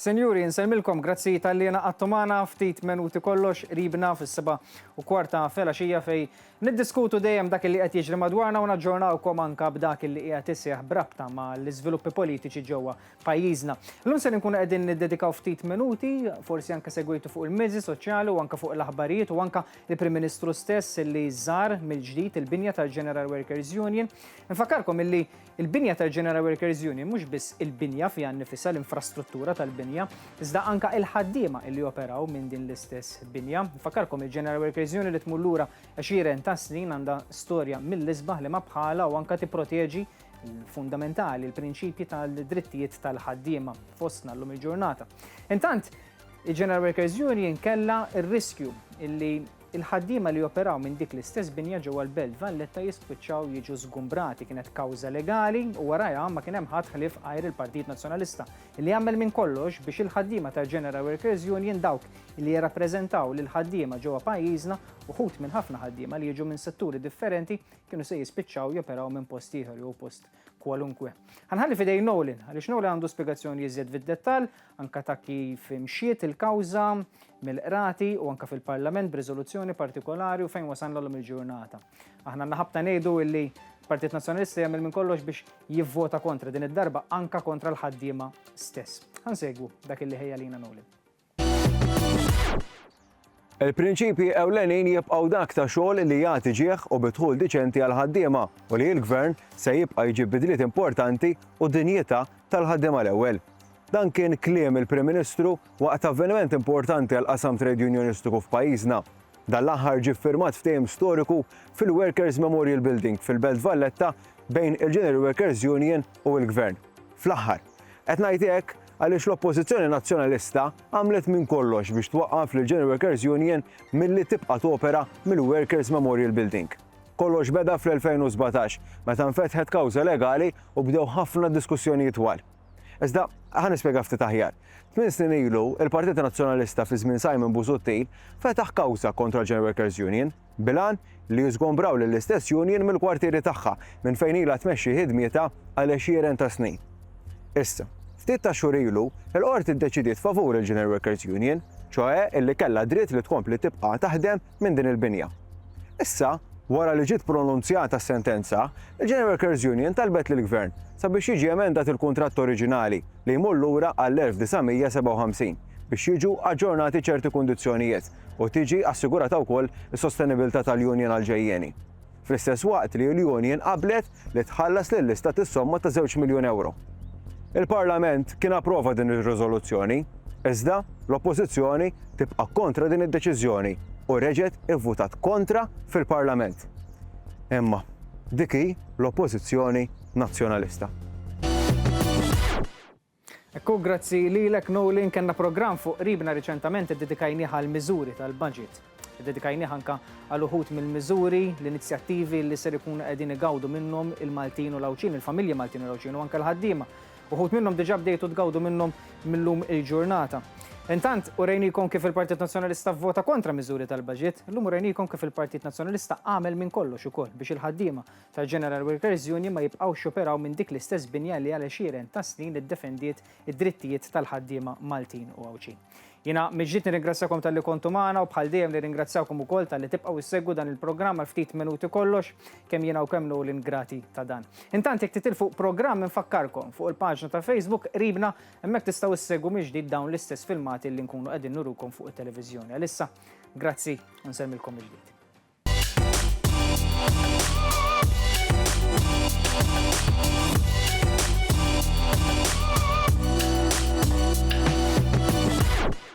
Senjuri, nselmilkom grazzi tal-li naqattumana ftit minuti kollox ribna fis-7:15 filgħaxija fej niddiskutu dejjem dak li qed jiġri madwarna u naġġornawkom anke b'dak li qed iseħħ brabta ma' l-iżviluppi politiċi ġewwa pajjiżna. Llum se nkunu qegħdin niddedikaw ftit minuti, forsi anke segwitu fuq il-mezzi soċjali u anke fuq l-aħbarijiet u anke il-Prim Ministru stess li żar mill-ġdid il-binja tal-General Workers Union. Nfakkarkom illi il-binja tal-General Workers Union mhux biss il-binja fiha nnifisha l-infrastruttura tal-binja, iżda anke il-ħaddiema li operaw minn din l-istess binja. Nfakkarkom il-General Workers Union li tmur lura 20 ta' snin għandha storja mill-isbaħ li ma bħala u anke tipproteġi fundamentali l-prinċipji tal-drittijiet tal-ħaddiema fostna llum il-ġurnata. Intant, il-General Workers Union kellha r-riskju illi il-ħaddiema li operaw minn dik l-istess binja ġewwa l-Belt Valletta jispiċċaw jiġu żgumbrati. Kienet kawża legali u warajha ma kien hemm ħadd ħlief qajr il-Partit Nazzjonalista li jagħmel minn kollox biex il-ħaddiema tal-General Workers Union dawk li jirrappreżentaw lil ħaddiema ġewwa pajjiżna uħud minn ħafna ħaddiema li jiġu minn setturi differenti kienu se jispiċċaw joperaw minn post ieħor jew post kwalunkwe. Ħanħalli fidej Nolin, għaliex Nolin għandu spjegazzjoni iżjed fid-dettall anke ta' kif mxiet il-kawża mill-qrati u anke fil-Parlament b'riżoluzzjoni partikolari u fejn wasalna llum il-ġurnata. Aħna naħabta ngħidu illi l-Partit Nazzjonalista jagħmel minn kollox biex jivvota kontra din id-darba anke kontra l-ħaddiema stess. Ħansegwu dak illi ħejja lina Nolin. Il-prinċipji ewlenin jibqgħu dak ta' xogħol li jagħti ġieħ u bidħul diċenti għal ħaddiema u li l-Gvern se jibqa' jġib bidliet importanti u dinjità tal-ħaddiema l-ewwel. Dan kien kliem il-Prim Ministru waqt avveniment importanti għal qasam trade unionistiku f'pajjiżna. Dan l-aħħar ġie ffirmat ftehim storiku fil-Workers Memorial Building fil-Belt Valletta bejn il-General Workers Union u l-Gvern. Fl-aħħar, qed ngħid hekk għaliex l-Oppożizzjoni Nazzjonalista għamlet minn kollox biex twaqqaf lill-General Workers Union milli tibqa' topera mill-Workers Memorial Building. Kollox beda fl-2017 meta nfetħet kawża legali u bdew ħafna diskussjonijiet twal. Iżda ħa nispjega ftit aħjar. 8 snin ilu il-Partit Nazzjonalista fi żmien Simon Busuttil fetaħ kawża kontra l-General Workers Union bilan li jiżgombraw lill-istess union mill-kwartieri tagħha minn fejn ilha tmexxi ħidmietha għal 20 ta' snin. Issa, ftit ta' xhur ilu, il-qorti ddeċidiet favur il-General Workers Union, ċoe illi kellha dritt li tkompli tibqa' taħdem minn din il-binja. Issa, wara li ġiet pronunzjata s-sentenza, il-General Workers Union talbet lill-Gvern sabiex jiġi emendat il-kuntratt oriġinali li jmur lura għall-1957 biex jiġu aġġornati ċerti kundizzjonijiet u tiġi assigurata wkoll is-sostenibilità tal-Union għal-ġejjeni. Fl-istess waqt li l-Union qablet li tħallas lill-istat is-somma ta' 2 miljun euro. Il-Parlament kien approva din ir-riżoluzzjoni, iżda l-Oppożizzjoni tibqa' kontra din id-deċiżjoni u reġgħet ivvutat kontra fil-Parlament. Imma dik hi l-Oppożizzjoni Nazzjonalista. Ekku grazzi lilek Nolin kellna programm fuq ribna riċentament iddedikajnieh għall-miżuri tal-budget. Iddedikajnieh anke għal uħud mill-miżuri, l-inizjattivi li ser ikunu qegħdin igawdu minnhom il-Maltin u l-Awċin, il-familji Maltin u l-Awċin u anke l-ħaddiema. Uħud minnhom diġà bdejtu tgawdu minnhom millum il-ġurnata. Intant, urejnikom kif il-Partit Nazzjonalista vvota kontra miżuri tal-budget, llum urejnikom kif il-Partit Nazzjonalista għamel minn kollox ukoll biex il-ħaddiema tal-General Workers Union ma jibqgħux joperaw minn dik l-istess binja li għal 20 ta' snin iddefendiet id-drittijiet tal-ħaddiema Maltin u Awċin. Jiena miġġiet nirringrazzjakom tal-li kontu magħna u bħal dejjem nirringrazzjawkom ukoll tal-li tibqgħu issegwu dan il-programm għal ftit minuti kollox kemm jiena u kemm Nolin grati ta' dan. Intant jekk titilfu programm infakkarkom fuq il-paġna ta' Facebook ribna hemmhekk tistgħu issegwu miġdid dawn l-istess filmati li nkunu qegħdin nurukom fuq it-televiżjoni. Għalissa, grazzi u nsemmilkom miġdid.